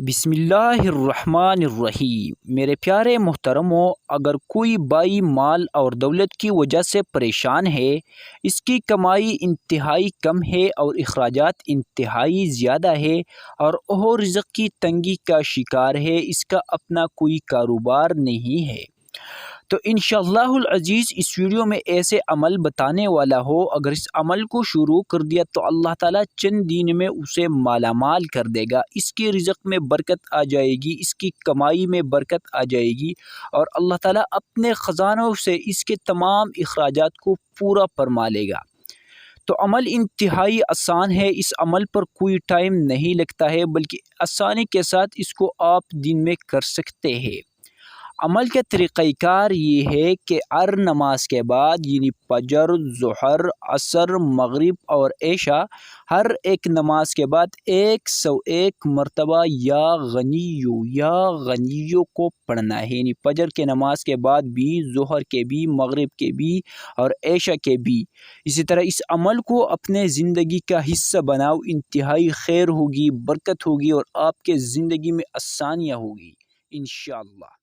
بسم اللہ الرحمن الرحیم۔ میرے پیارے محترموں، اگر کوئی بھائی مال اور دولت کی وجہ سے پریشان ہے، اس کی کمائی انتہائی کم ہے اور اخراجات انتہائی زیادہ ہے اور وہ رزق کی تنگی کا شکار ہے، اس کا اپنا کوئی کاروبار نہیں ہے، تو انشاءاللہ العزیز اس ویڈیو میں ایسے عمل بتانے والا ہو، اگر اس عمل کو شروع کر دیا تو اللہ تعالیٰ چند دن میں اسے مالا مال کر دے گا، اس کے رزق میں برکت آ جائے گی، اس کی کمائی میں برکت آ جائے گی اور اللہ تعالیٰ اپنے خزانوں سے اس کے تمام اخراجات کو پورا فرما لے گا۔ تو عمل انتہائی آسان ہے، اس عمل پر کوئی ٹائم نہیں لگتا ہے، بلکہ آسانی کے ساتھ اس کو آپ دن میں کر سکتے ہیں۔ عمل کا طریقہ کار یہ ہے کہ ہر نماز کے بعد یعنی فجر، ظہر، عصر، مغرب اور عشاء، ہر ایک نماز کے بعد 101 مرتبہ یا غنیو کو پڑھنا ہے، یعنی فجر کے نماز کے بعد بھی، ظہر کے بھی، مغرب کے بھی اور عشاء کے بھی۔ اسی طرح اس عمل کو اپنے زندگی کا حصہ بناؤ، انتہائی خیر ہوگی، برکت ہوگی اور آپ کے زندگی میں آسانیاں ہوگی انشاءاللہ۔